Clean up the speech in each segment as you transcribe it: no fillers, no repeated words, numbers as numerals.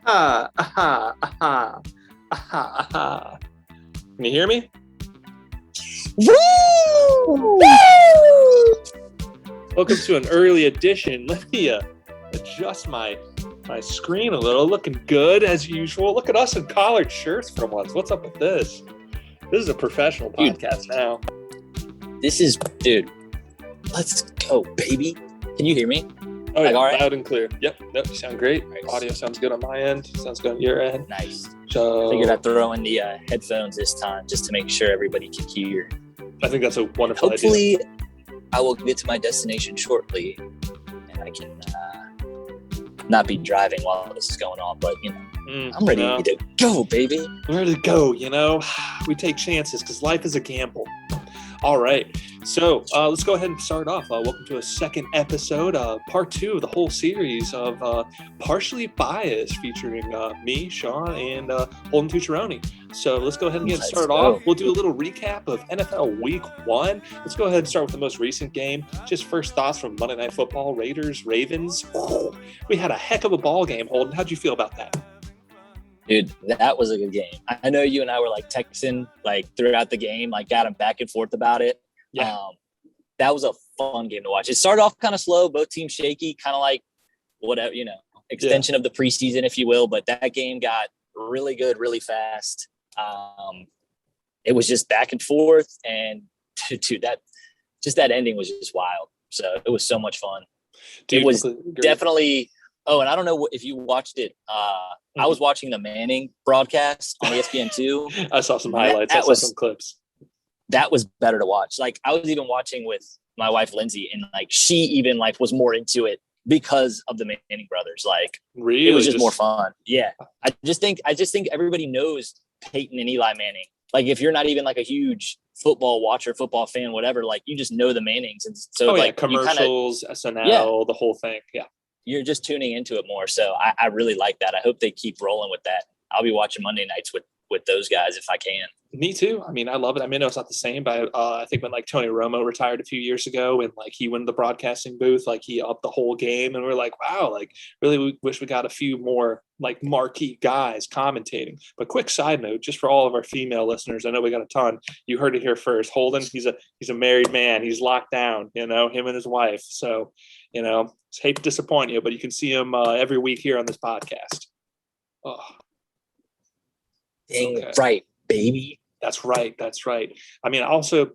Aha, aha, aha, aha, aha. Can you hear me? Woo! Welcome to an early edition. Let me adjust my screen a little. Looking good as usual. Look at us in collared shirts for once. What's up with this? This is a professional podcast now. Dude, let's go, baby. Can you hear me? Oh, yeah, all right? Loud and clear. Yep, you sound great. Nice. Audio sounds good on my end. Sounds good on your end. Nice. So Figured I'd throw in the headphones this time just to make sure everybody can hear. I think that's a wonderful idea. Hopefully, I will get to my destination shortly, and I can not be driving while this is going on. But I'm ready to go, baby. We're ready to go. We take chances because life is a gamble. All right. So let's go ahead and start off. Welcome to a second episode, part 2 of the whole series of Partially Biased, featuring me, Sean, and Holden Tucciaroni. So let's go ahead and get started off. We'll do a little recap of NFL Week 1. Let's go ahead and start with the most recent game. Just first thoughts from Monday Night Football, Raiders, Ravens. Oh, we had a heck of a ball game, Holden. How'd you feel about that? Dude, that was a good game. I know you and I were texting throughout the game, got them back and forth about it. Yeah. That was a fun game to watch. It started off kind of slow, both teams shaky, kind of like whatever, extension of the preseason, if you will. But that game got really good, really fast. It was just back and forth, and that ending was just wild. So it was so much fun. Dude, it was definitely. Oh, and I don't know if you watched it. I was watching the Manning broadcast on ESPN2. I saw some highlights. I saw some clips. That was better to watch. I was even watching with my wife, Lindsay, and she even was more into it because of the Manning brothers. Really? It was just more fun. Yeah. I just think everybody knows Peyton and Eli Manning. If you're not even a huge football watcher, football fan, whatever, you just know the Mannings. And so commercials, SNL, the whole thing. Yeah. You're just tuning into it more. So I really like that. I hope they keep rolling with that. I'll be watching Monday nights with those guys if I can. Me too. I love it. I know it's not the same, but I think when Tony Romo retired a few years ago and he went to the broadcasting booth, he upped the whole game, and we're wow, really we wish we got a few more marquee guys commentating. But quick side note, just for all of our female listeners, I know we got a ton. You heard it here first. Holden, he's a married man. He's locked down, him and his wife. So, hate to disappoint you, but you can see him every week here on this podcast. Oh. Dang right, baby. That's right. Also,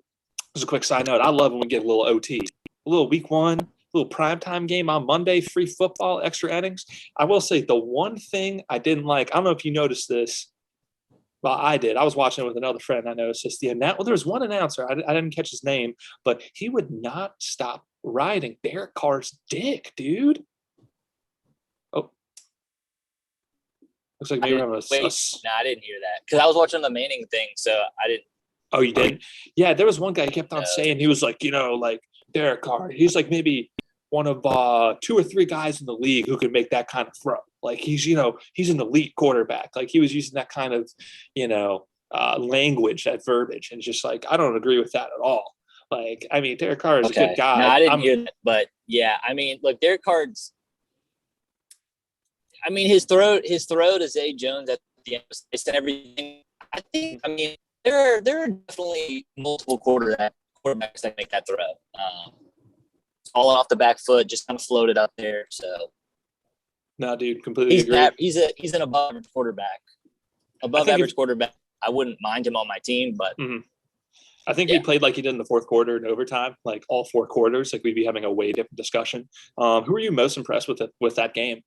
as a quick side note, I love when we get a little OT, a little week 1, a little primetime game on Monday, free football, extra innings. I will say the one thing I didn't like, I don't know if you noticed this. Well, I did. I was watching it with another friend. I noticed this. There was one announcer. I didn't catch his name, but he would not stop riding Derek Carr's dick, dude. Oh. Looks like maybe we're having No, I didn't hear that because I was watching the Manning thing, so I didn't. Oh, you didn't? Yeah, there was one guy who kept on saying he was Derek Carr. He's ling one of 2 or 3 guys in the league who could make that kind of throw. He's an elite quarterback. He was using that kind of language, that verbiage, and just I don't agree with that at all. Derek Carr is a good guy. No, I didn't hear that, but yeah, look, Derek Carr's. His throw to Zay Jones at the end and everything. I think. There are definitely multiple quarterbacks that make that throw. Falling off the back foot, just kind of floated up there. So. No, dude, completely agree. He's an above average quarterback. Quarterback. I wouldn't mind him on my team, but. Mm-hmm. I think he played like he did in the fourth quarter and overtime, all 4 quarters. We'd be having a way different discussion. Who were you most impressed with that game?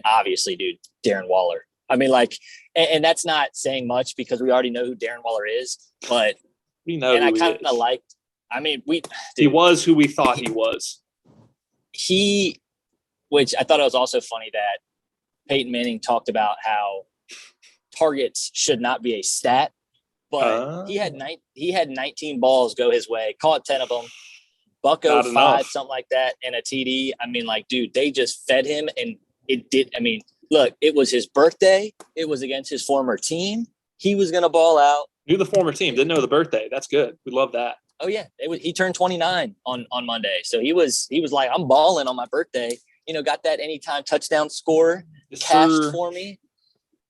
Obviously, dude, Darren Waller. And that's not saying much because we already know who Darren Waller is, but we know. And I kind of liked. He was who we thought he was. Which I thought it was also funny that Peyton Manning talked about how targets should not be a stat, but he had 19 balls go his way, caught 10 of them, buck 05, something like that, and a TD. Dude, they just fed him, and it did. Look, it was his birthday. It was against his former team. He was going to ball out. Knew the former team, didn't know the birthday. That's good. We love that. Oh yeah, he turned 29 on Monday, so he was like, I'm balling on my birthday, got that anytime touchdown score cashed for me.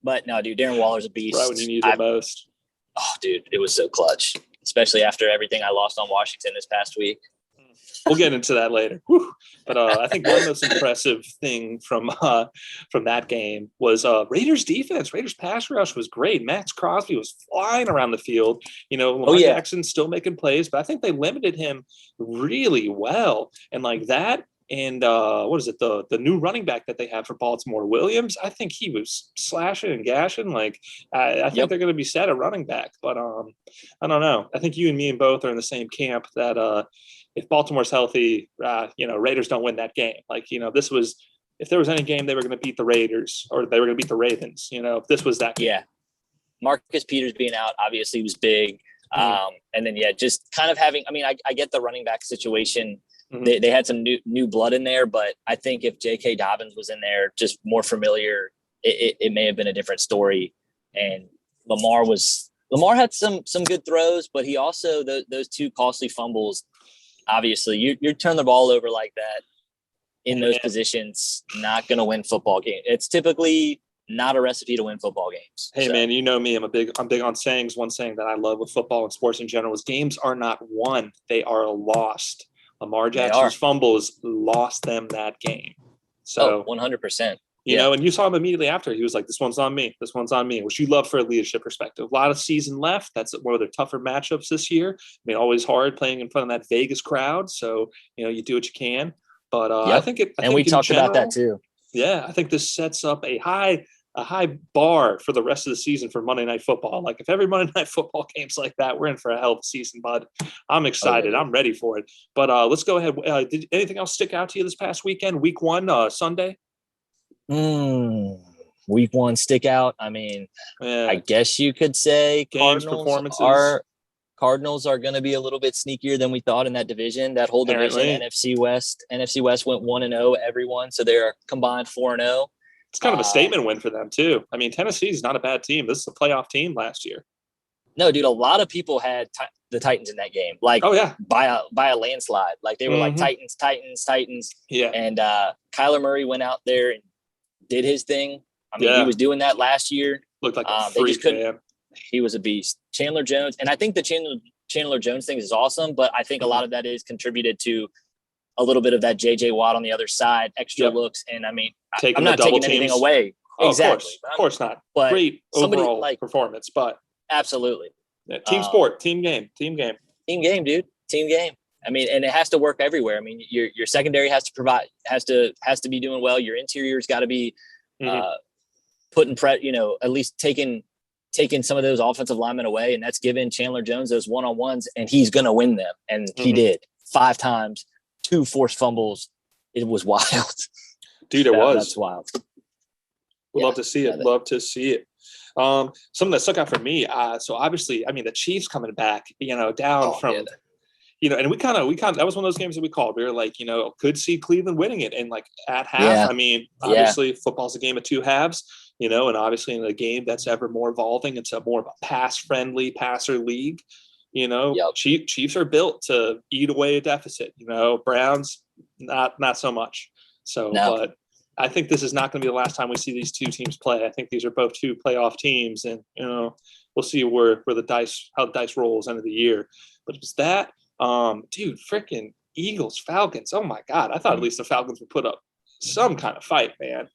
But no, dude, Darren Waller's a beast. Right when you need it most. Oh, dude, it was so clutch, especially after everything I lost on Washington this past week. We'll get into that later. Whew. But I think one most impressive thing from that game was Raiders defense. Raiders pass rush was great. Max Crosby was flying around the field. Lamar Jackson's still making plays, but I think they limited him really well. And like that, and what is it? The new running back that they have for Baltimore, Williams. I think he was slashing and gashing. Like I think they're going to be set at running back. But I don't know. I think you and me and both are in the same camp that if Baltimore's healthy, Raiders don't win that game. Like, if there was any game they were going to beat the Raiders or they were going to beat the Ravens, if this was that game. Yeah. Marcus Peters being out obviously was big. And then, just kind of having, I get the running back situation. Mm-hmm. They had some new blood in there, but I think if J.K. Dobbins was in there, just more familiar, it may have been a different story. And Lamar had some good throws, but he also, those two costly fumbles, obviously, you turn the ball over like that in those positions, not going to win football games. It's typically not a recipe to win football games. Hey, man, you know me. I'm big on sayings. One saying that I love with football and sports in general is games are not won. They are lost. Lamar Jackson's fumbles lost them that game. So 100%. And you saw him immediately after. He was like, this one's on me. This one's on me, which you love for a leadership perspective. A lot of season left. That's one of their tougher matchups this year. Always hard playing in front of that Vegas crowd. So, you do what you can. But I think we talked about that too. Yeah, I think this sets up a high bar for the rest of the season for Monday Night Football. Like if every Monday Night Football game's like that, we're in for a hell of a season, bud. I'm excited. I'm ready for it. But let's go ahead. Did anything else stick out to you this past weekend? Week 1, Sunday? Week 1 stick out. I guess you could say games performances. Cardinals are going to be a little bit sneakier than we thought in that division. That whole division, NFC West went 1-0 everyone, so they're combined 4-0. It's kind of a statement win for them too. Tennessee's not a bad team. This is a playoff team last year. No, dude, a lot of people had the Titans in that game. Like, by a landslide. Like they were like Titans. Yeah. And Kyler Murray went out there and did his thing. He was doing that last year. Looked like a freak, man. He was a beast. Chandler Jones, and I think the Chandler Jones thing is awesome, but I think a lot of that is contributed to a little bit of that J.J. Watt on the other side, extra looks, and I'm not taking anything away. Exactly. Of course not. But great overall performance, but absolutely. Team sport, team game, dude. Team game. And it has to work everywhere. Your secondary has to provide, has to be doing well. Your interior's got to be putting at least taking some of those offensive linemen away, and that's giving Chandler Jones those one-on-ones, and he's going to win them. And he did 5 times, 2 forced fumbles. It was wild. Dude, That's wild. We'd love to see it. Something that stuck out for me. So obviously, the Chiefs coming back, down from, and we kind of, that was one of those games that we called. We were like, could see Cleveland winning it. And like at half, obviously football's a game of 2 halves, and obviously in a game that's ever more evolving, it's a more of a pass-friendly passer league. Chiefs are built to eat away a deficit. Browns, not so much. So, but I think this is not going to be the last time we see these 2 teams play. I think these are both 2 playoff teams, and we'll see how the dice rolls end of the year. But it's that, dude, freaking Eagles, Falcons. Oh my God, I thought at least the Falcons would put up some kind of fight, man.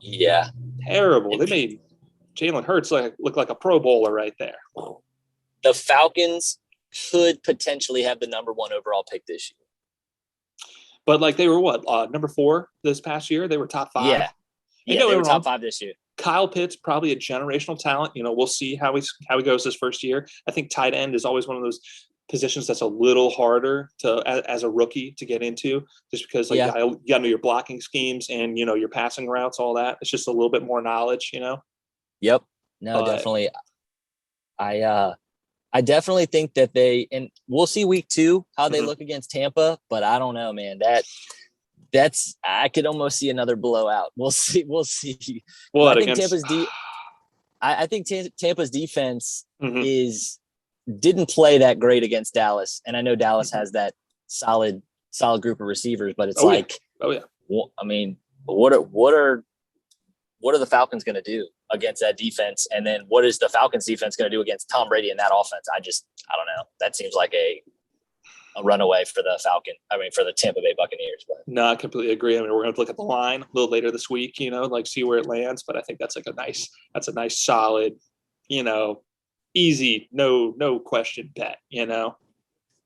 Yeah, terrible. They made Jalen Hurts look like a Pro Bowler right there. The Falcons could potentially have the number 1 overall pick this year. But like they were number 4 this past year? They were top 5. Yeah, they were top 5 this year. Kyle Pitts, probably a generational talent. We'll see how he goes this first year. I think tight end is always one of those positions that's a little harder as a rookie to get into, just because you got to know your blocking schemes and your passing routes, all that. It's just a little bit more knowledge, Yep. No, definitely. I definitely think that and we'll see week 2 how they look against Tampa, but I don't know, man. I could almost see another blowout. We'll see. Well, I think Tampa's defense didn't play that great against Dallas, and I know Dallas has that solid group of receivers, but it's I mean, what are the Falcons going to do against that defense? And then what is the Falcons defense going to do against Tom Brady and that offense? I don't know. That seems like a runaway for the for the Tampa Bay Buccaneers. But no, I completely agree. I mean, we're going to look at the line a little later this week, like see where it lands. But I think that's a nice solid, easy, no question bet,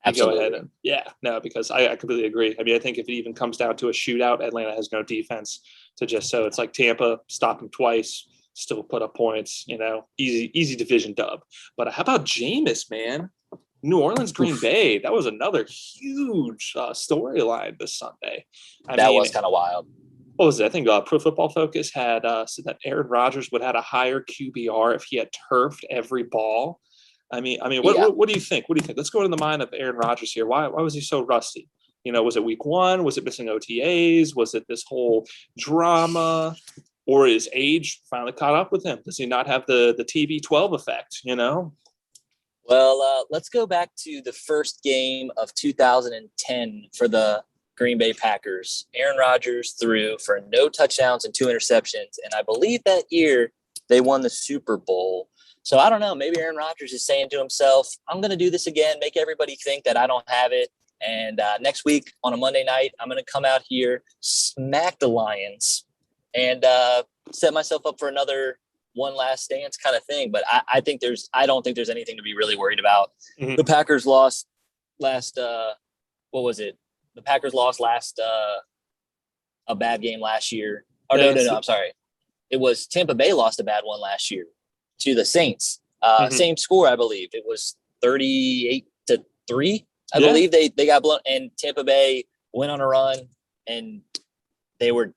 absolutely. Go ahead and because I completely agree. I mean, I think if it even comes down to a shootout, Atlanta has no defense so it's like Tampa, stop them twice, still put up points, easy division dub. But how about Jameis, man? New Orleans, Green Bay. That was another huge storyline this Sunday. That was kind of wild. What was it? I think Pro Football Focus had said that Aaron Rodgers would have had a higher QBR if he had turfed every ball. I mean, what do you think? What do you think? Let's go into the mind of Aaron Rodgers here. Why was he so rusty? Was it week one? Was it missing OTAs? Was it this whole drama? Or his age finally caught up with him? Does he not have the TB12 effect, Well, let's go back to the first game of 2010 for the Green Bay Packers. Aaron Rodgers threw for no touchdowns and 2 interceptions. And I believe that year they won the Super Bowl. So I don't know. Maybe Aaron Rodgers is saying to himself, I'm going to do this again, make everybody think that I don't have it. And next week on a Monday night, I'm going to come out here, smack the Lions, and set myself up for another one last dance kind of thing. But I don't think there's anything to be really worried about. Mm-hmm. The Packers lost last, what was it? The Packers lost a bad game last year. Oh, no, I'm sorry. It was Tampa Bay lost a bad one last year to the Saints. Same score, I believe. It was 38-3. I believe they got blown, and Tampa Bay went on a run, and they were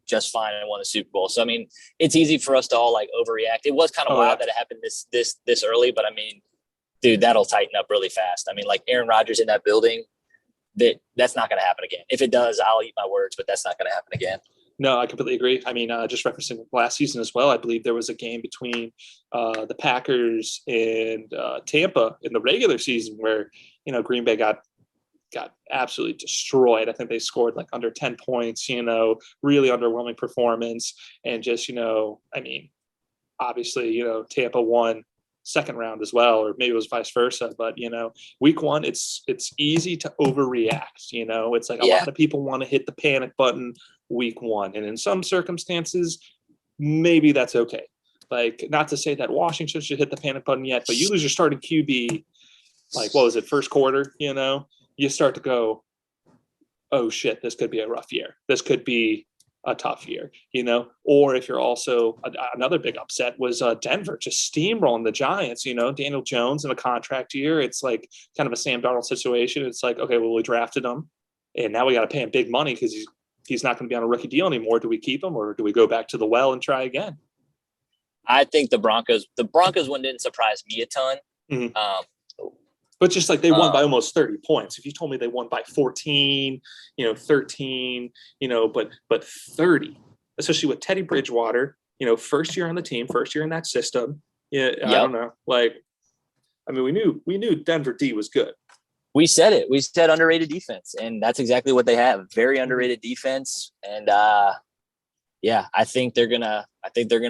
just fine and won the Super Bowl. So, I mean, it's easy for us to all overreact. It was kind of wild that it happened this early, but I mean, dude, that'll tighten up really fast. I mean, Aaron Rodgers in that building, that's not going to happen again. If it does, I'll eat my words, but that's not going to happen again. No, I completely agree. I mean, just referencing last season as well, I believe there was a game between the Packers and Tampa in the regular season where, Green Bay got absolutely destroyed. I think they scored under 10 points, really underwhelming performance. And just, I mean, obviously, Tampa won second round as well, or maybe it was vice versa. But, week one, it's easy to overreact. It's a lot of people want to hit the panic button week one. And in some circumstances, maybe that's okay. Not to say that Washington should hit the panic button yet, but you lose your starting QB, what was it, first quarter, you start to go, oh shit, this could be a rough year. This could be a tough year, or if you're also another big upset was Denver just steamrolling the Giants, Daniel Jones in a contract year. It's kind of a Sam Darnold situation. It's okay, well, we drafted him and now we got to pay him big money because he's not going to be on a rookie deal anymore. Do we keep him or do we go back to the well and try again? I think the Broncos one didn't surprise me a ton. Mm-hmm. But just they won by almost 30 points. If you told me they won by 14, 13, but 30, especially with Teddy Bridgewater, first year on the team, first year in that system. Yeah, yep. I don't know. I mean, we knew Denver D was good. We said it. We said underrated defense, and that's exactly what they have. Very underrated defense, and I think they're gonna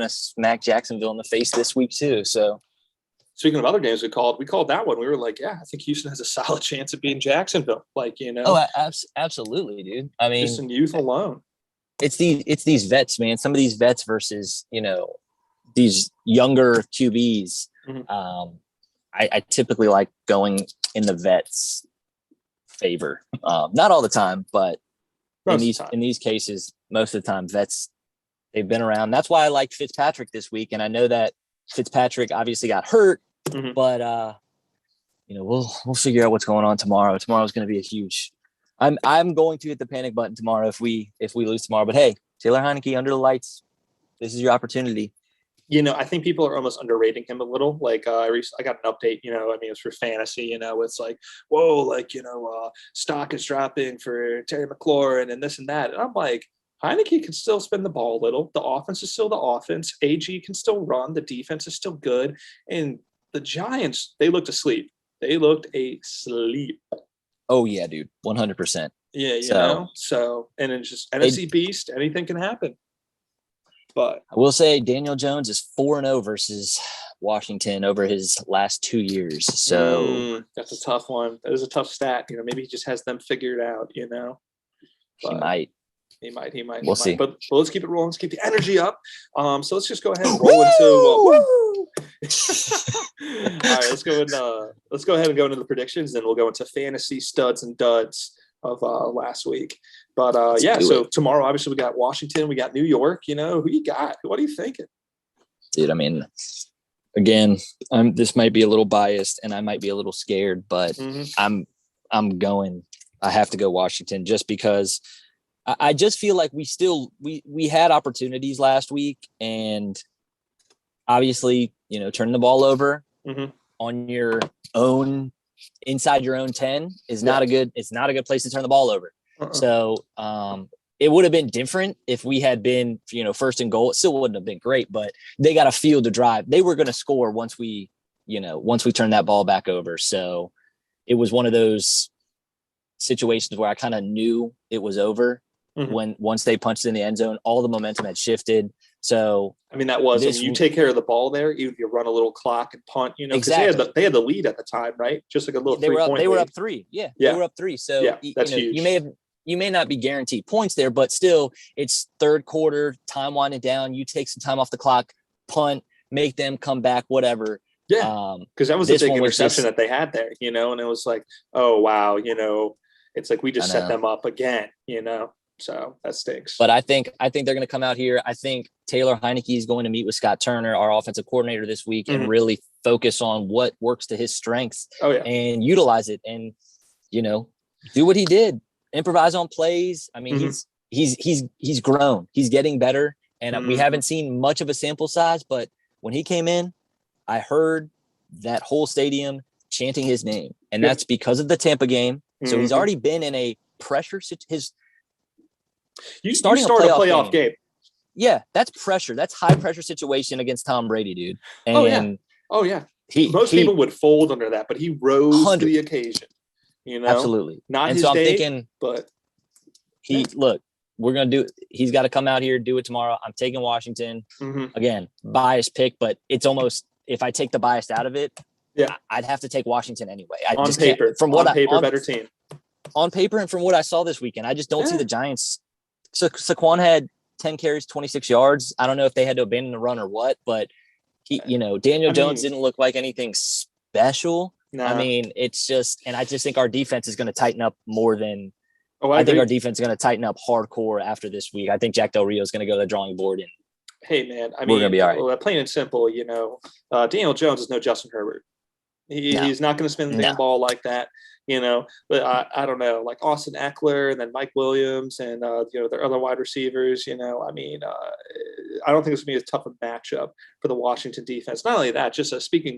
smack Jacksonville in the face this week too. So. Speaking of other games we called that one. We were I think Houston has a solid chance of beating Jacksonville. Oh, absolutely, dude. I mean, just in youth alone. It's these vets, man. Some of these vets versus, these younger QBs. Mm-hmm. I typically like going in the vets' favor. Not all the time, but in these cases, most of the time, vets, they've been around. That's why I liked Fitzpatrick this week. And I know that Fitzpatrick obviously got hurt, mm-hmm. but we'll figure out what's going on tomorrow. Tomorrow's going to be a huge. I'm going to hit the panic button tomorrow if we lose tomorrow. But hey, Taylor Heineke under the lights. This is your opportunity. I think people are almost underrating him a little. I got an update. It's for fantasy. It's whoa, stock is dropping for Terry McLaurin and this and that. And I'm like, Heineke can still spin the ball a little. The offense is still the offense. AG can still run. The defense is still good. And the Giants, they looked asleep. Oh, yeah, dude. 100%. Yeah, So So, and it's just it, NFC Beast, anything can happen. But I will say Daniel Jones is 4-0 versus Washington over his last 2 years. So that's a tough one. That is a tough stat. Maybe he just has them figured out, he but might. We'll see. But let's keep it rolling. Let's keep the energy up. So let's just go ahead and roll into woo! All right, let's go ahead and go into the predictions, then we'll go into fantasy studs and duds of last week. But so tomorrow obviously we got Washington, we got New York. Who you got? What are you thinking? Dude, I mean, again, this might be a little biased and I might be a little scared, but I'm going. I have to go Washington just because I just feel like we had opportunities last week, and obviously, turning the ball over on your own inside your own 10 is not a good place to turn the ball over. So it would have been different if we had been, first and goal. It still wouldn't have been great, but they got a field to drive. They were going to score once we turned that ball back over. So it was one of those situations where I kind of knew it was over once they punched in the end zone. All the momentum had shifted. So you take care of the ball there, you run a little clock and punt, because exactly. they had the lead at the time, right? Just like a little they were up 3. They were up 3. So that's huge. You may not be guaranteed points there, but still it's third quarter, time winding down. You take some time off the clock, punt, make them come back, whatever. Yeah, because that was a big interception that they had there, and it was like, oh wow, it's like we just set them up again, So that stinks. But I think they're going to come out here. I think Taylor Heineke is going to meet with Scott Turner, our offensive coordinator, this week, and really focus on what works to his strengths and utilize it, and do what he did. Improvise on plays. I mean, he's grown. He's getting better, and we haven't seen much of a sample size. But when he came in, I heard that whole stadium chanting his name, and that's because of the Tampa game. So he's already been in a pressure. You start a playoff game. Yeah, that's pressure. That's high pressure situation against Tom Brady, dude. And most people would fold under that, but he rose to the occasion. Absolutely. Not and his so I'm day, thinking, but we're gonna do. He's got to come out here, do it tomorrow. I'm taking Washington. Again, biased pick, but it's almost, if I take the bias out of it, I'd have to take Washington anyway. On paper, better team. On paper, and from what I saw this weekend, I just don't see the Giants. So Saquon had 10 carries, 26 yards. I don't know if they had to abandon the run or what, but Daniel Jones didn't look like anything special. Nah. I mean, it's just, and I just think our defense is going to tighten up more than. I think our defense is going to tighten up hardcore after this week. I think Jack Del Rio is going to go to the drawing board, and hey, man, we're going to be all right. Plain and simple, Daniel Jones is no Justin Herbert. He's not going to spin the damn ball like that. But I don't know, like Austin Eckler and then Mike Williams and, their other wide receivers, I don't think it's going to be as tough a matchup for the Washington defense. Not only that, just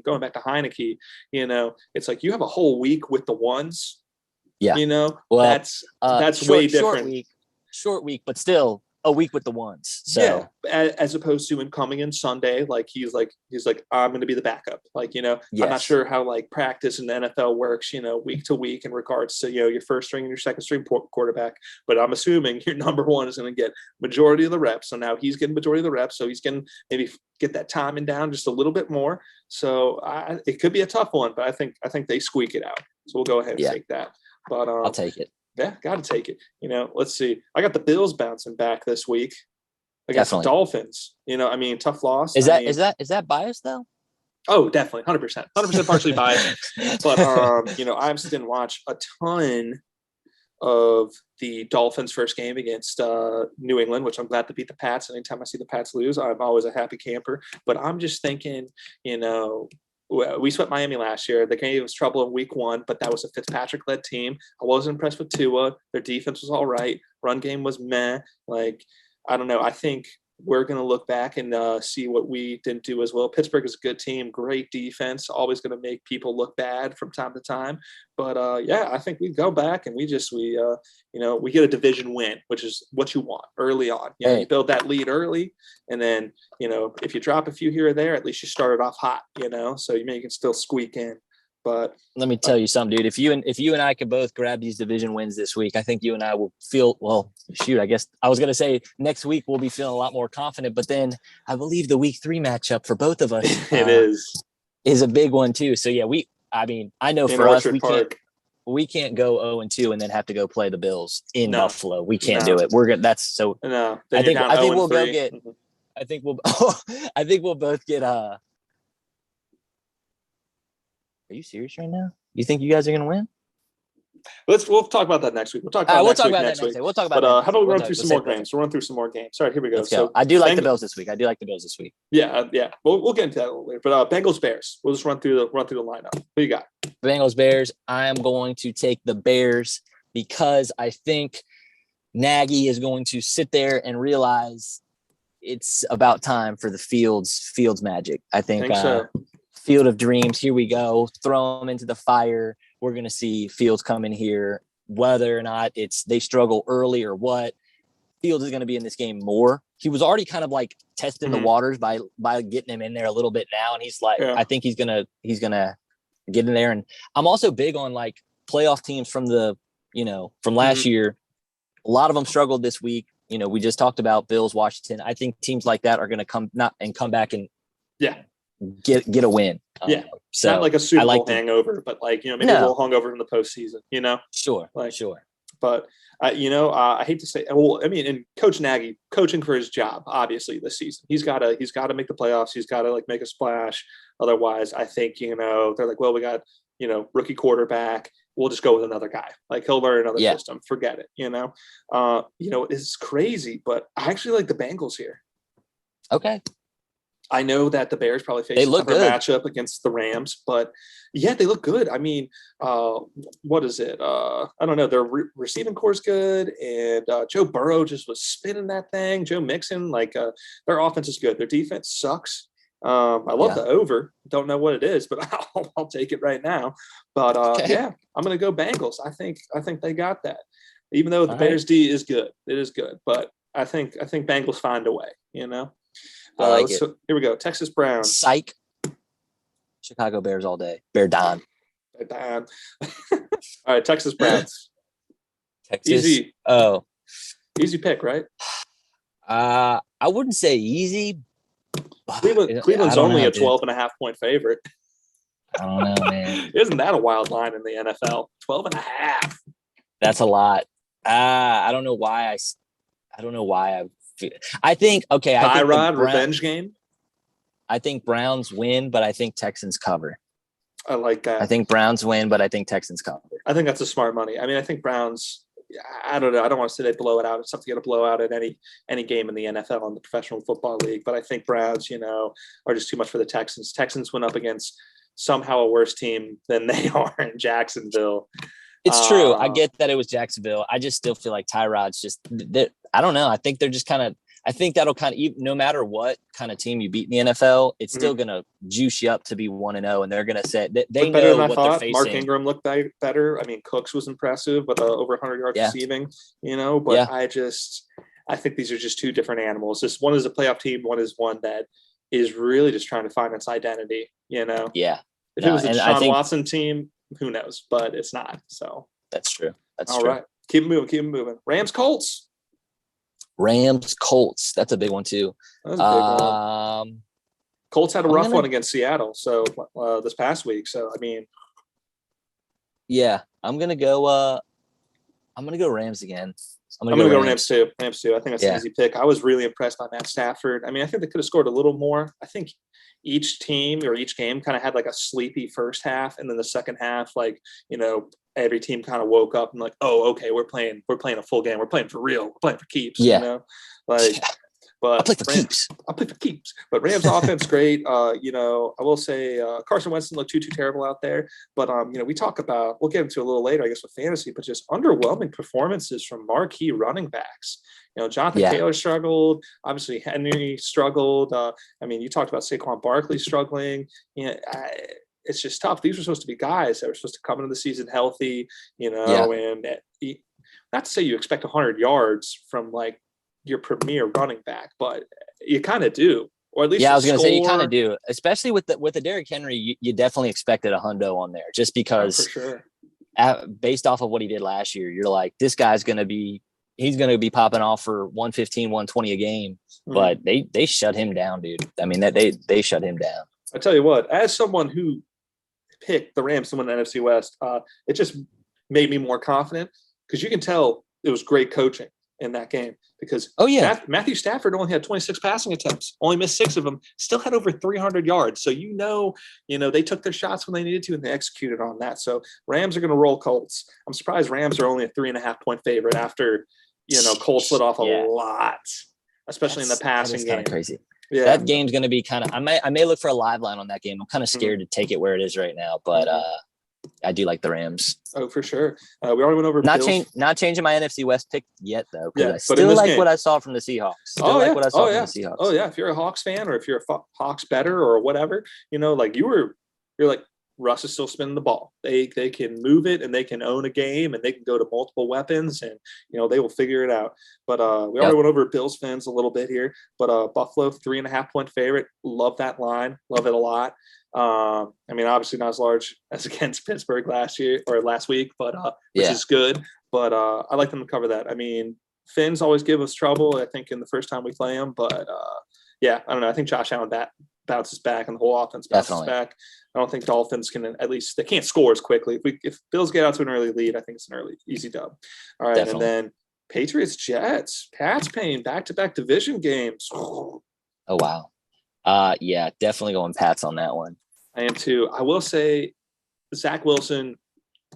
going back to Heineke, it's like you have a whole week with the ones, that's way different. Short week, but still a week with the ones. So as opposed to coming in Sunday, like he's like I'm going to be the backup. Like I'm not sure how like practice in the NFL works, week to week in regards to your first string and your second string quarterback. But I'm assuming your number one is going to get majority of the reps. So now he's getting majority of the reps. So he's going to maybe get that timing down just a little bit more. So it could be a tough one, but I think they squeak it out. So we'll go ahead and take that. But I'll take it. Yeah, got to take it. Let's see. I got the Bills bouncing back this week against the Dolphins. Tough loss. Is that biased though? Oh, definitely, 100% partially biased. But I obviously didn't watch a ton of the Dolphins' first game against New England, which I'm glad to beat the Pats. Anytime I see the Pats lose, I'm always a happy camper. But I'm just thinking, we swept Miami last year. They gave us trouble in week 1, but that was a Fitzpatrick-led team. I wasn't impressed with Tua. Their defense was all right. Run game was meh. Like, I don't know. I think we're going to look back and see what we didn't do as well. Pittsburgh is a good team, great defense, always going to make people look bad from time to time. But I think we go back and we get a division win, which is what you want early on. You build that lead early, and then if you drop a few here or there, at least you started off hot. So you can still squeak in. But let me tell you something, dude. If you and I could both grab these division wins this week, I think you and I will feel, well, shoot, I guess I was going to say next week we'll be feeling a lot more confident, but then I believe the week 3 matchup for both of us is a big one too. So yeah, I know in for us, Orchard Park. we can't go 0-2 and then have to go play the Bills in Buffalo. We can't No. do it. We're good. That's so. No, I think we'll 0-3. go get. I think we'll. I think we'll both get. Are you serious right now? You think you guys are gonna win? We'll talk about that next week. We'll talk about that next week. We'll talk about. But how about we run through some more games? We'll run through some more games. All right, here we go. Let's go. I do like the Bills this week. Yeah. We'll get into that a little later. But Bengals Bears. We'll just run through the lineup. Who you got? Bengals Bears. I am going to take the Bears because I think Nagy is going to sit there and realize it's about time for the Fields magic. I think so. Field of Dreams. Here we go. Throw them into the fire. We're going to see Fields come in here, whether or not they struggle early or what. Fields is going to be in this game more. He was already kind of like testing the waters by getting him in there a little bit now. And he's like, I think he's going to get in there. And I'm also big on like playoff teams from from last year. A lot of them struggled this week. We just talked about Bills, Washington. I think teams like that are going to come back and get a win. So not like a Super Bowl hangover, but like, maybe a little hungover in the postseason, Sure. But I hate to say, well, I mean, and Coach Nagy coaching for his job, obviously this season, he's got to make the playoffs. He's got to like make a splash. Otherwise, I think, they're like, well, we got, rookie quarterback. We'll just go with another guy. Like he'll learn another system. Forget it. It's crazy, but I actually like the Bengals here. Okay. I know that the Bears probably face a tougher matchup against the Rams, but they look good. I mean, what is it? I don't know. Their receiving core is good, and Joe Burrow just was spinning that thing. Joe Mixon, their offense is good. Their defense sucks. I love the over. Don't know what it is, but I'll take it right now. But I'm going to go Bengals. I think they got that. Even though the Bears D is good, it is good, but I think Bengals find a way. I like it. So here we go. Texas Browns. Psych. Chicago Bears all day. Bear down. All right, Texas Browns. Texas. Easy. Oh. Easy pick, right? I wouldn't say easy. Cleveland's only a 12.5-point favorite. I don't know, man. Isn't that a wild line in the NFL? 12.5. That's a lot. I don't know why I think Tyrod revenge game. I think Browns win, but I think Texans cover. I like that. I think Browns win, but I think Texans cover. I think that's a smart money. I mean, I think Browns. I don't know. I don't want to say they blow it out. It's tough to get a blowout at any game in the NFL in the Professional Football League. But I think Browns, are just too much for the Texans. Texans went up against somehow a worse team than they are in Jacksonville. It's true. I get that it was Jacksonville. I just still feel like Tyrod's just – I don't know. I think they're just kind of – I think that'll kind of – no matter what kind of team you beat in the NFL, it's still going to juice you up to be 1-0, and they're going to say – they know what they're facing. Mark Ingram looked better. I mean, Cooks was impressive with over 100 yards receiving, but I think these are just two different animals. This one is a playoff team. One is one that is really just trying to find its identity, Yeah. If it was a Deshaun Watson team, who knows? But it's not. So that's true. All right. Keep moving. Rams Colts. That's a big one too. That's a big one. Colts had a rough one against Seattle. So this past week. So I mean, I'm gonna go Rams again. I'm gonna go Rams too. I think that's an easy pick. I was really impressed by Matt Stafford. I mean, I think they could have scored a little more. I think each team or each game kind of had like a sleepy first half, and then the second half, every team kind of woke up and like, oh, okay, we're playing a full game. We're playing for real. We're playing for keeps. But I'll play for keeps. But Rams offense great. I will say Carson Wentz didn't look too terrible out there. But we talk about, we'll get into a little later, I guess, with fantasy, but just underwhelming performances from marquee running backs. Jonathan Taylor struggled. Obviously, Henry struggled. You talked about Saquon Barkley struggling. It's just tough. These were supposed to be guys that were supposed to come into the season healthy, and not to say you expect 100 yards from like your premier running back, but you kind of do. or at least Yeah, I was going to say you score. kind of do, especially with the Derrick Henry. You definitely expected a hundo on there, just Oh, because for sure. based off of what he did last year, you're like, this guy's going to be popping off for 115, 120 a game. But they shut him down, dude. I mean, that they shut him down. I tell you what, as someone who picked the Rams to win the NFC West, it just made me more confident, because you can tell it was great coaching in that game, because Matthew Stafford only had 26 passing attempts, only missed 6 of them, still had over 300 yards. So they took their shots when they needed to, and they executed on that. So Rams are going to roll Colts. I'm surprised Rams are only a 3.5-point favorite after Colts lit off a lot, especially in the passing game. Kind of crazy. Yeah, that game's going to be kind of. I may look for a live line on that game. I'm kind of scared to take it where it is right now, but I do like the Rams. Oh, for sure. We already went over not changing my NFC West pick yet, though, because I still like what I saw from the Seahawks. What I saw from the Seahawks. Oh yeah, if you're a Hawks fan, or if you're a Hawks better or whatever, you're like, Russ is still spinning the ball. They can move it, and they can own a game, and they can go to multiple weapons, and they will figure it out. But we already went over Bills fans a little bit here. But Buffalo 3.5-point favorite. Love that line. Love it a lot. I mean, obviously not as large as against Pittsburgh last week, but which is good. But I like them to cover that. I mean, Finns always give us trouble, I think, in the first time we play them. But I don't know. I think Josh Allen bounces back, and the whole offense bounces back. I don't think Dolphins can, at least they can't score as quickly. If Bills get out to an early lead, I think it's an easy dub. All right, definitely. And then Patriots Jets, Pats paying back-to-back division games. Oh wow, yeah, definitely going Pats on that one. I am too. I will say, Zach Wilson,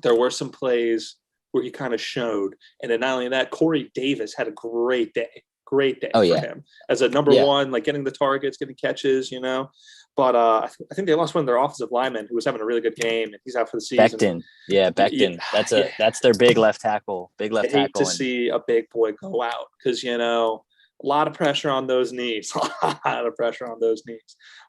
there were some plays where he kind of showed, and then not only that, Corey Davis had a great day for him as a number one, like getting the targets, getting catches, But I think they lost one of their offensive linemen who was having a really good game, and he's out for the season. Becton. That's their big left tackle. I hate to see a big boy go out, because a lot of pressure on those knees.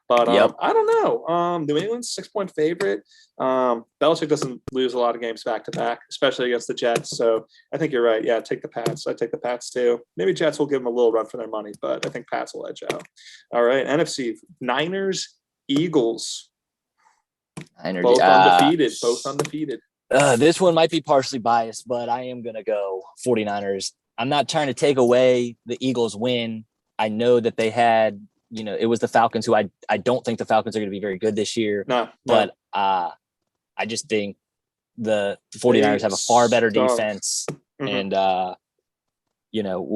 But I don't know. New England's 6-point favorite. Belichick doesn't lose a lot of games back to back, especially against the Jets. So I think you're right. Yeah, take the Pats. I take the Pats too. Maybe Jets will give them a little run for their money, but I think Pats will edge out. All right, NFC, Niners, Eagles. Both undefeated. This one might be partially biased, but I am going to go 49ers. I'm not trying to take away the Eagles win. I know that they had, it was the Falcons, who I don't think the Falcons are going to be very good this year. But I just think the 49ers have a far better defense. And,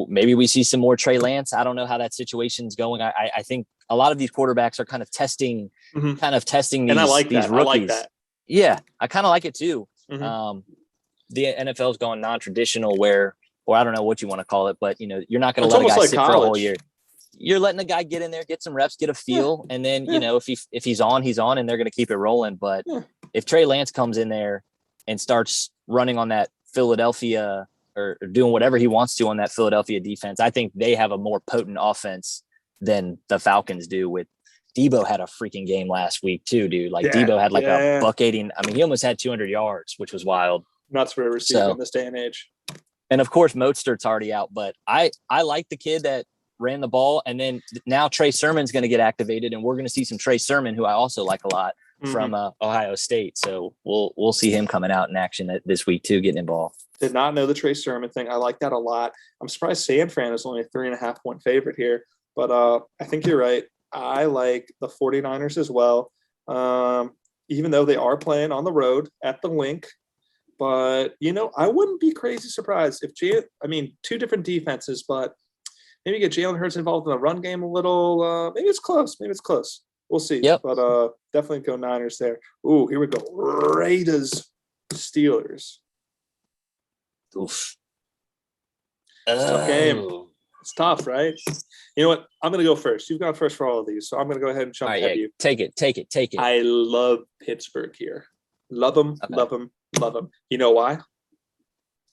maybe we see some more Trey Lance. I don't know how that situation's going. I think a lot of these quarterbacks are kind of testing these, and I like these that. rookies. I like that. Yeah, I kind of like it too. The NFL is going non-traditional, or I don't know what you want to call it, but you're not going to let a guy sit for a whole year. You're letting the guy get in there, get some reps, get a feel, and then if he's on, and they're going to keep it rolling. But if Trey Lance comes in there and starts running on that Philadelphia, or doing whatever he wants to on that Philadelphia defense, I think they have a more potent offense than the Falcons do. With Debo had a freaking game last week too, dude. Debo had a $180. I mean, he almost had 200 yards, which was wild. Nuts for a receiver in this day and age. And of course, Mostert's already out, but I like the kid that ran the ball. And then now Trey Sermon's going to get activated, and we're going to see some Trey Sermon, who I also like a lot, from Ohio State. So we'll see him coming out in action this week too, getting involved. Did not know the Trey Sermon thing. I like that a lot. I'm surprised San Fran is only a 3.5-point favorite here, but I think you're right. I like the 49ers as well, even though they are playing on the road at the Link. But, I wouldn't be crazy surprised if two different defenses, but maybe get Jalen Hurts involved in the run game a little. Maybe it's close. We'll see. Yep. But definitely go Niners there. Ooh, here we go. Raiders, Steelers. Oof. Tough game. It's tough, right? You know what? I'm going to go first. You've gone first for all of these, so I'm going to go ahead and jump ahead of you. Take it. I love Pittsburgh here. Love them. You know why?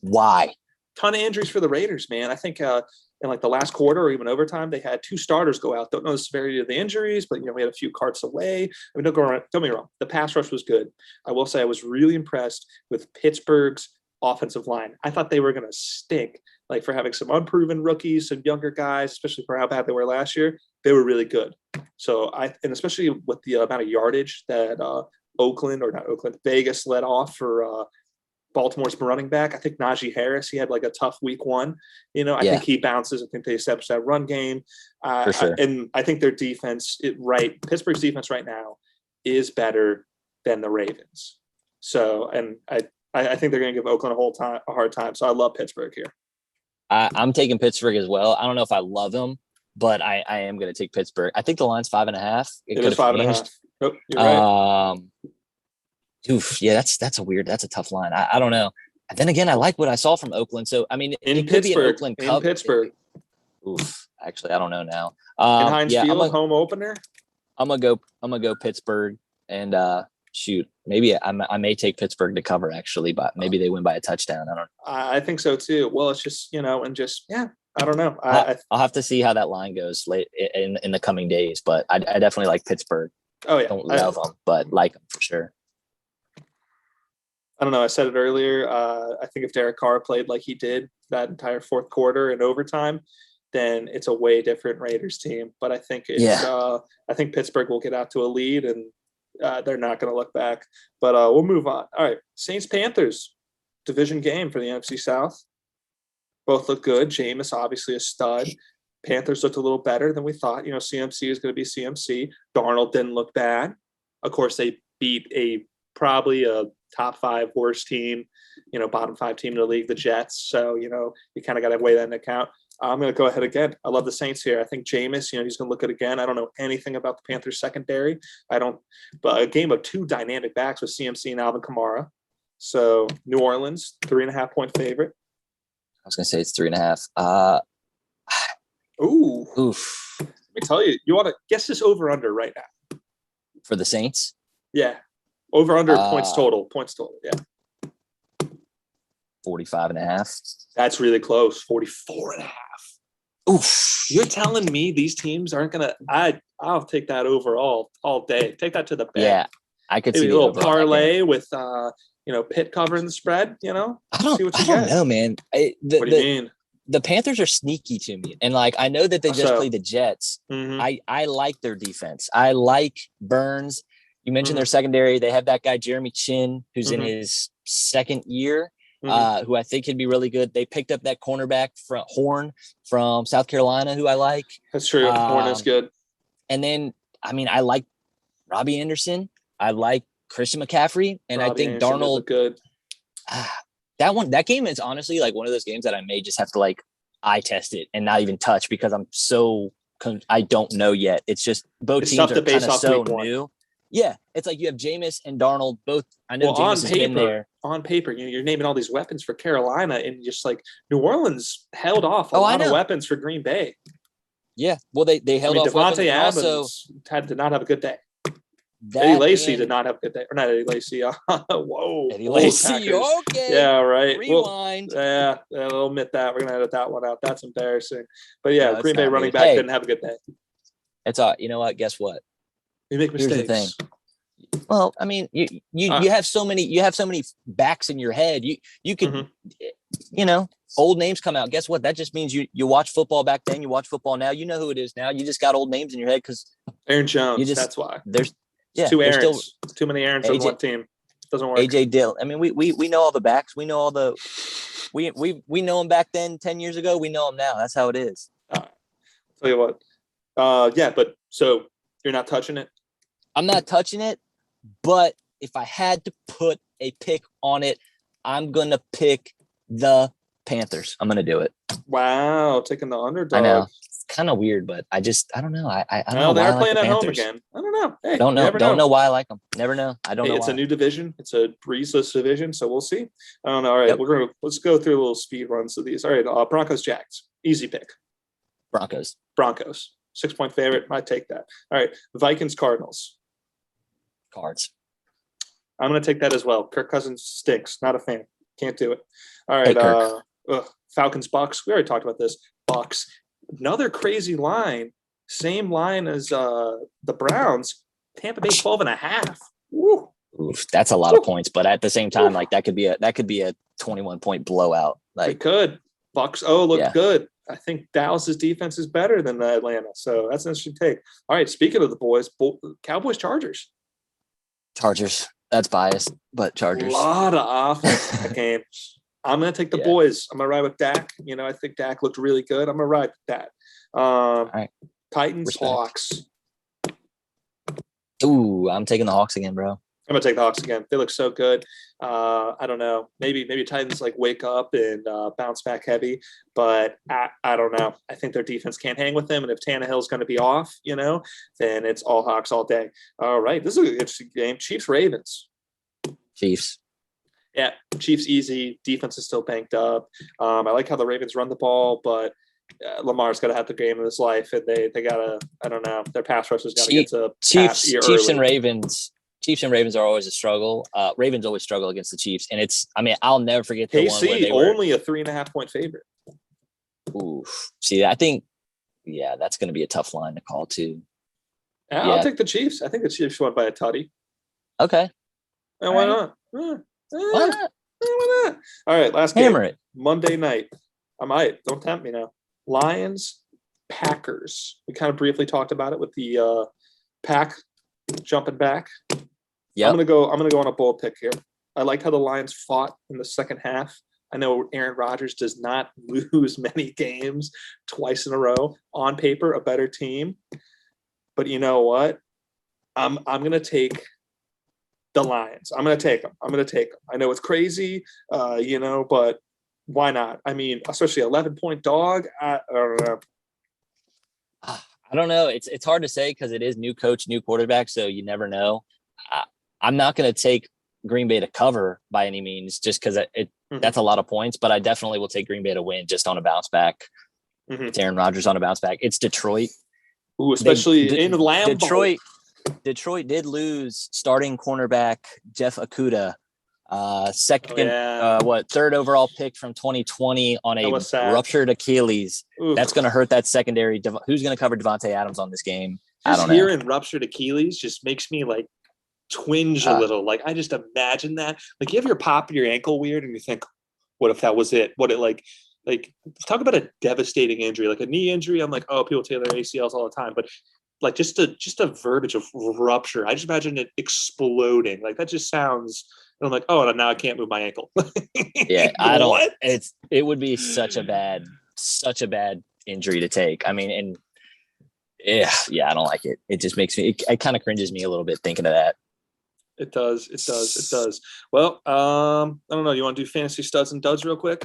Why? Ton of injuries for the Raiders, man. I think in the last quarter or even overtime, they had 2 starters go out. Don't know the severity of the injuries, but we had a few carts away. I mean, don't get me wrong. The pass rush was good. I will say I was really impressed with Pittsburgh's offensive line. I thought they were going to stink. like for having some unproven rookies, some younger guys, especially for how bad they were last year, they were really good. So and especially with the amount of yardage that Vegas let off for Baltimore's running back. I think Najee Harris, he had like a tough week 1. I think he bounces. I think they established that run game. For sure. And I think their defense, Pittsburgh's defense right now is better than the Ravens. So, and I think they're going to give Oakland a hard time. So I love Pittsburgh here. I'm taking Pittsburgh as well. I don't know if I love them, but I am going to take Pittsburgh. I think the line's 5.5. It is 5.5. Nope, you're right. That's a tough line. I don't know. And then again, I like what I saw from Oakland. So I mean, it could be an Oakland Cup. In Pittsburgh. Actually, I don't know now. In Heinz Field, home opener. I'm gonna go Pittsburgh and shoot. Maybe I may take Pittsburgh to cover actually, but maybe they win by a touchdown. I don't know. I think so too. Well, it's just I don't know. I'll have to see how that line goes late in the coming days, but I definitely like Pittsburgh. Oh yeah, don't love them, but like them for sure. I don't know. I said it earlier. I think if Derek Carr played like he did that entire fourth quarter in overtime, then it's a way different Raiders team. But I think I think Pittsburgh will get out to a lead, and they're not going to look back. But we'll move on. All right, Saints-Panthers, division game for the NFC South. Both look good. Jameis, obviously a stud. Panthers looked a little better than we thought. CMC is going to be CMC. Darnold didn't look bad. Of course, they beat probably a top 5 worst team, bottom 5 team in the league, the Jets. So, you kind of got to weigh that into account. I'm going to go ahead again. I love the Saints here. I think Jameis, he's going to look at it again. I don't know anything about the Panthers secondary. But a game of 2 dynamic backs with CMC and Alvin Kamara. So New Orleans, 3.5-point favorite. I was going to say it's 3.5. Oof. Let me tell you, you want to guess this over under right now. For the Saints? Yeah. Over under points total. Yeah. 45.5. That's really close. 44.5. Oof. You're telling me these teams aren't going to I'll take that over all day. Take that to the bank. Yeah. I could maybe see a little parlay with Pitt covering the spread, I don't know, man. What do you mean? The Panthers are sneaky to me. And I know that they just played the Jets. Mm-hmm. I like their defense. I like Burns. You mentioned their secondary. They have that guy, Jeremy Chin, who's in his second year, who I think could be really good. They picked up that cornerback from Horn from South Carolina, who I like. That's true. Horn is good. And then, I like Robbie Anderson. I like Christian McCaffrey. And I think Anderson Darnold. Good. That game is honestly one of those games that I may just have to eye test it and not even touch because I'm I don't know yet. It's just both teams are kind of so new. Yeah, it's you have Jameis and Darnold both. I know Jameis has been there. On paper, you're naming all these weapons for Carolina, and just New Orleans held off a lot of weapons for Green Bay. Yeah, well, they held off weapons. Devontae Adams did not have a good day. Eddie Lacy did not have a good day. Or not Eddie Lacy. Whoa. Eddie Lacy. Okay. Yeah, right. Rewind. We'll admit that. We're going to edit that one out. That's embarrassing. But yeah, Green Bay running back didn't have a good day. It's all. You know what? Guess what? You make mistakes. Here's the thing. Well, you have so many backs in your head. You could, old names come out. Guess what? That just means you watch football back then. You watch football now. You know who it is now. You just got old names in your head because Aaron Jones. That's why. There's two Aarons. Too many Aarons on one team. Doesn't work. AJ Dillon. We know all the backs. We know all the. We know them back then 10 years ago. We know them now. That's how it is. All right. Tell you what. But so you're not touching it. I'm not touching it, but if I had to put a pick on it, I'm gonna pick the Panthers. I'm gonna do it. Wow, taking the underdog. I know it's kind of weird, but I don't know. I don't know. They're playing at home again. I don't know. Hey, don't know why I like them. Never know. I don't know. It's a new division. It's a breezeless division, so we'll see. I don't know. All right, let's go through a little speed runs of these. All right, Broncos Jags, easy pick. Broncos 6-point favorite. I take that. All right, Vikings Cardinals. Cards. I'm going to take that as well. Kirk Cousins stinks. Not a fan. Can't do it. All right. Falcons Bucks. We already talked about this. Bucks. Another crazy line. Same line as the Browns. Tampa Bay 12.5. Woo. Oof, that's a lot of points, but at the same time, that could be a 21-point blowout. It could. Bucks look Yeah. good. I think Dallas's defense is better than Atlanta, so that's an interesting take. All right, speaking of the boys, Cowboys Chargers. Chargers. That's biased, but Chargers. A lot of offense in the game. I'm going to take the boys. I'm going to ride with Dak. I think Dak looked really good. I'm going to ride with that. All right. Titans, Respect. Hawks. Ooh, I'm taking the Hawks again, bro. I'm gonna take the Hawks again. They look so good. I don't know. Maybe Titans like wake up and bounce back heavy, but I don't know. I think their defense can't hang with them, and if Tannehill's going to be off, then it's all Hawks all day. All right, this is an interesting game. Chiefs Ravens. Chiefs. Yeah, Chiefs easy. Defense is still banked up. I like how the Ravens run the ball, but Lamar's got to have the game of his life, and they got to. I don't know. Their pass rushers got to get to Chiefs early. and Ravens. Chiefs and Ravens are always a struggle. Ravens always struggle against the Chiefs, and I'll never forget the one where they were only a 3.5 point favorite. Ooh, see, I think, that's going to be a tough line to call too. I'll take the Chiefs. I think the Chiefs won by a tutty. Okay. And why not? Why not? All right, last game. Hammer it. Monday night. I might. Don't tempt me now. Lions, Packers. We kind of briefly talked about it with the Pack jumping back. Yeah, I'm gonna go on a bold pick here. I like how the Lions fought in the second half. I know Aaron Rodgers does not lose many games twice in a row. On paper, a better team. But you know what? I'm gonna take the Lions. I'm gonna take them. I know it's crazy, but why not? I mean, especially 11-point dog. I don't know. I don't know. It's hard to say because it is new coach, new quarterback, so you never know. I'm not going to take Green Bay to cover by any means, just because that's a lot of points. But I definitely will take Green Bay to win just on a bounce back. It's Aaron Rodgers on a bounce back. It's Detroit. Ooh, especially in Lambeau. Detroit did lose starting cornerback Jeff Okudah, third overall pick from 2020 on a ruptured Achilles. Oof. That's going to hurt that secondary. Who's going to cover Devontae Adams on this game? I don't know. Hearing ruptured Achilles just makes me like twinge a little. Like I just imagine that. Like you have your pop your ankle weird, and you think, what if that was it? What it like talk about a devastating injury, like a knee injury. I'm like, oh, people tear their ACLs all the time, but like just a verbiage of rupture. I just imagine it exploding. Like that just sounds. And I'm like, oh, now I can't move my ankle. Yeah, I don't. What? It would be such a bad injury to take. I mean, and yeah, I don't like it. It just makes me. It kind of cringes me a little bit thinking of that. It does. Well, I don't know. You want to do fantasy studs and duds real quick?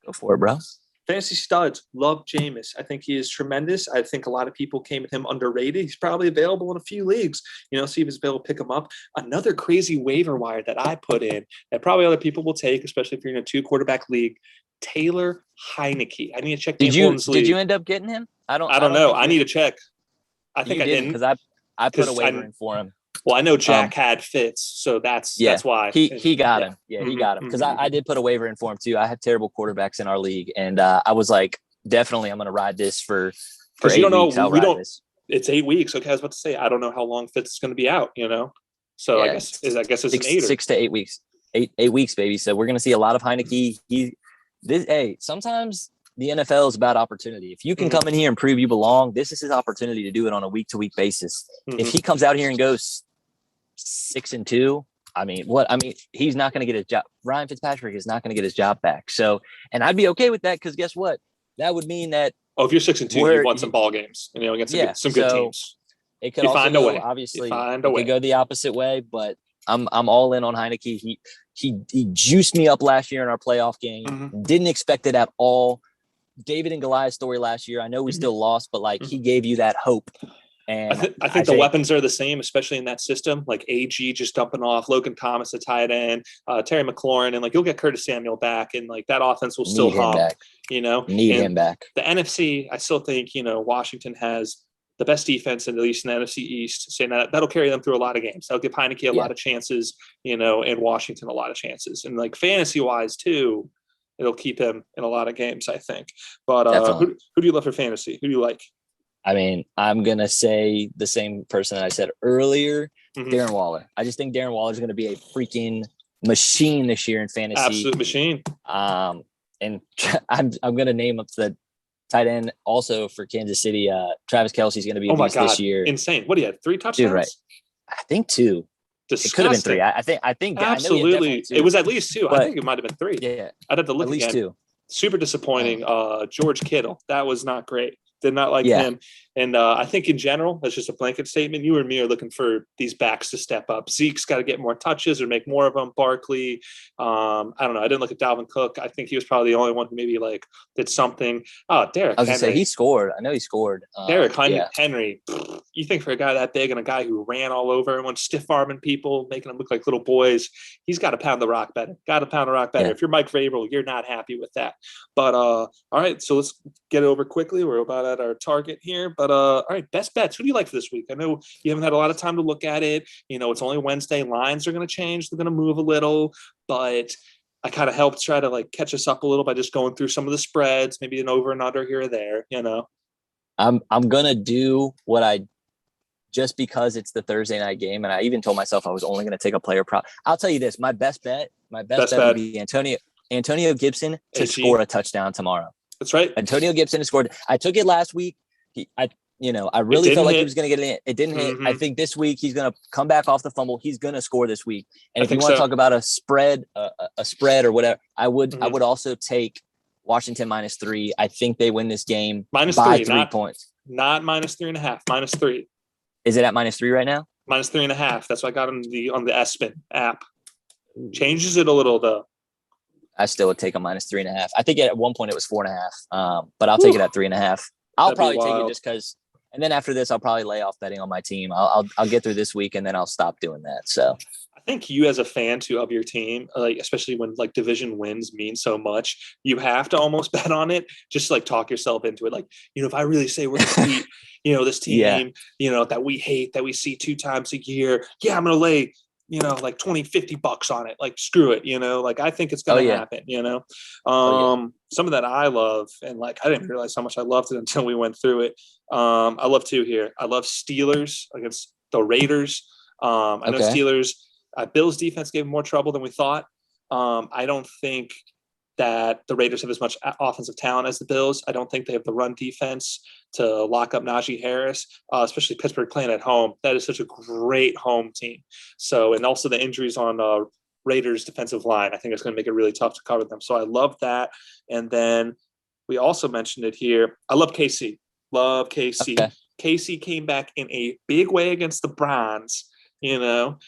Go for it, bro. Fantasy studs. Love Jameis. I think he is tremendous. I think a lot of people came at him underrated. He's probably available in a few leagues. See if he's available to pick him up. Another crazy waiver wire that I put in that probably other people will take, especially if you're in a 2-quarterback league. Taylor Heineke. I need to check the importance league. Did you end up getting him? I don't know. I need to check. I think I didn't because I put a waiver in for him. Well, I know Jack had Fitz, so that's why he got him. Yeah, he got him because I did put a waiver in for him too. I have terrible quarterbacks in our league, and I was like, definitely, I'm going to ride this for 8 weeks. It's 8 weeks. Okay, I was about to say I don't know how long Fitz is going to be out. So I guess it's an 8 6 to 8 weeks. 8 weeks, baby. So we're going to see a lot of Heineke. Sometimes the NFL is about opportunity. If you can come in here and prove you belong, this is his opportunity to do it on a week-to-week basis. If he comes out here and goes 6-2, he's not going to get his job. Ryan Fitzpatrick is not going to get his job back. So, and I'd be okay with that because guess what? That would mean that if you're 6-2, you've won some ball games, against some good teams. It could also go, obviously, it could go the opposite way, but I'm all in on Heineke. He juiced me up last year in our playoff game. Didn't expect it at all. David and Goliath story last year. I know we still lost, but he gave you that hope. And I think the weapons are the same, especially in that system. Like AG just dumping off Logan Thomas, a tight end, Terry McLaurin, and you'll get Curtis Samuel back, and that offense will still hum. Need him back. The NFC, I still think Washington has the best defense, at least in the NFC East. Saying that'll carry them through a lot of games. That'll give Heineke a lot of chances, and Washington a lot of chances, and fantasy wise too. It'll keep him in a lot of games, I think. But who do you love for fantasy? Who do you like? I'm going to say the same person that I said earlier, Darren Waller. I just think Darren Waller is going to be a freaking machine this year in fantasy. Absolute machine. and I'm going to name up the tight end also for Kansas City. Travis Kelce's going to be a beast this year. Insane. What do you have? 3 touchdowns? Dude, right. I think 2. Disgusting. It could have been 3. I think absolutely. It was at least 2. I think it might have been 3. Yeah. I'd have to look at least again. 2. Super disappointing. George Kittle. That was not great. Did not like him. And I think in general, that's just a blanket statement. You and me are looking for these backs to step up. Zeke's got to get more touches or make more of them. Barkley. I don't know. I didn't look at Dalvin Cook. I think he was probably the only one who maybe like did something. Oh, Derrick Henry. I was going to say, he scored. I know he scored. Derrick Henry. You think for a guy that big and a guy who ran all over everyone, stiff-arming people, making them look like little boys, he's got to pound the rock better. Yeah. If you're Mike Vrabel, you're not happy with that. But all right, so let's get it over quickly. We're about at our target here. But all right, best bets. Who do you like for this week? I know you haven't had a lot of time to look at it. You know, it's only Wednesday. Lines are going to change. They're going to move a little. But I kind of helped try to like catch us up a little by just going through some of the spreads, maybe an over and under here or there, you know. I'm going to do what I just because it's the Thursday night game. And I even told myself I was only going to take a player prop. I'll tell you this. My best bet would be Antonio Gibson to score a touchdown tomorrow. That's right. Antonio Gibson has scored. I took it last week. I really felt like he was going to get it in. It didn't hit. I think this week he's going to come back off the fumble. He's going to score this week. And if you want to talk about a spread or whatever, I would also take Washington -3. I think they win this game by 3 points. Not -3.5, -3. Is it at -3 right now? -3.5. That's what I got on the ESPN app. Changes it a little though. I still would take a -3.5. I think at one point it was 4.5. But I'll take it at 3.5. I'll probably take it just because. And then after this, I'll probably lay off betting on my team. I'll get through this week and then I'll stop doing that. So I think you as a fan too of your team, like especially when like division wins mean so much, you have to almost bet on it. Just like talk yourself into it. Like, you know, if I really say we're going to beat, you know, this team, you know, that we hate, that we see 2 times a year. Yeah, I'm going to lay, you know, like $20-$50 on it. Like, screw it, you know, like I think it's going to happen, you know. Some of that I love, and like I didn't realize how much I loved it until we went through it. I love 2 here. I love Steelers against the Raiders. I know Steelers, Bills defense gave them more trouble than we thought. I don't think that the Raiders have as much offensive talent as the Bills. I don't think they have the run defense to lock up Najee Harris, especially Pittsburgh playing at home. That is such a great home team. So, and also the injuries on Raiders defensive line, I think it's going to make it really tough to cover them. So I love that. And then we also mentioned it here. I love KC. Love KC. Okay. KC came back in a big way against the Browns, you know,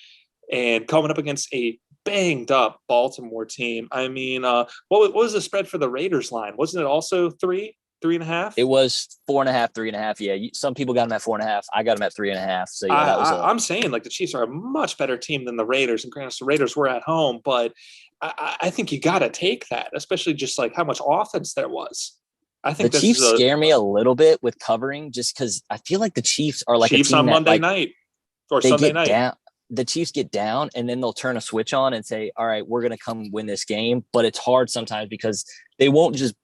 and coming up against a banged up Baltimore team. I mean, what was the spread for the Raiders line? Wasn't it also 3.5? It was 4.5, 3.5. Yeah, some people got them at 4.5. I got them at 3.5. So yeah, that was. I'm saying like the Chiefs are a much better team than the Raiders, and granted, the Raiders were at home, but I think you got to take that, especially just like how much offense there was. I think the Chiefs scare me a little bit with covering, just because I feel like the Chiefs are like Chiefs a team on Monday night or Sunday night. Down. The Chiefs get down and then they'll turn a switch on and say, all right, we're going to come win this game. But it's hard sometimes because they won't just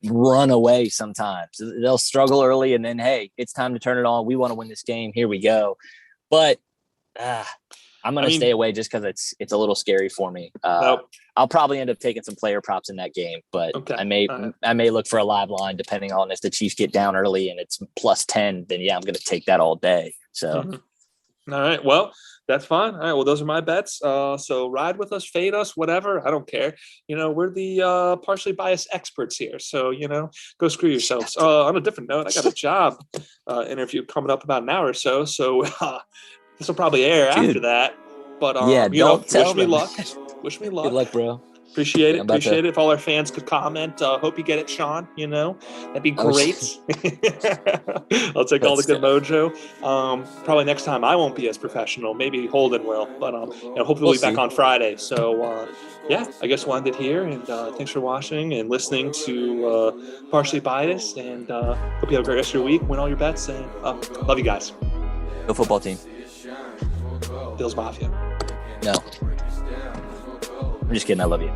run away sometimes. They'll struggle early and then, hey, it's time to turn it on. We want to win this game. Here we go. But I'm going to stay away just because it's a little scary for me. Nope. I'll probably end up taking some player props in that game, but I may look for a live line depending on if the Chiefs get down early and it's +10, then yeah, I'm going to take that all day. So. All right. Well, that's fine. All right. Well, those are my bets. So ride with us, fade us, whatever. I don't care. You know, we're the partially biased experts here. So, you know, go screw yourselves. On a different note, I got a job interview coming up about an hour or so. So this will probably air after that. But, wish me luck. Wish me luck. Good luck, bro. Appreciate it. Appreciate it. If all our fans could comment, hope you get it, Sean. You know, that'd be great. I'll take all the good mojo. Probably next time I won't be as professional. Maybe Holden will, but hopefully we'll be back on Friday. So I guess we'll end it here. And thanks for watching and listening to Partially Biased. And hope you have a great rest of your week. Win all your bets, and love you guys. Go football team. Bills Mafia. No. I'm just kidding. I love you.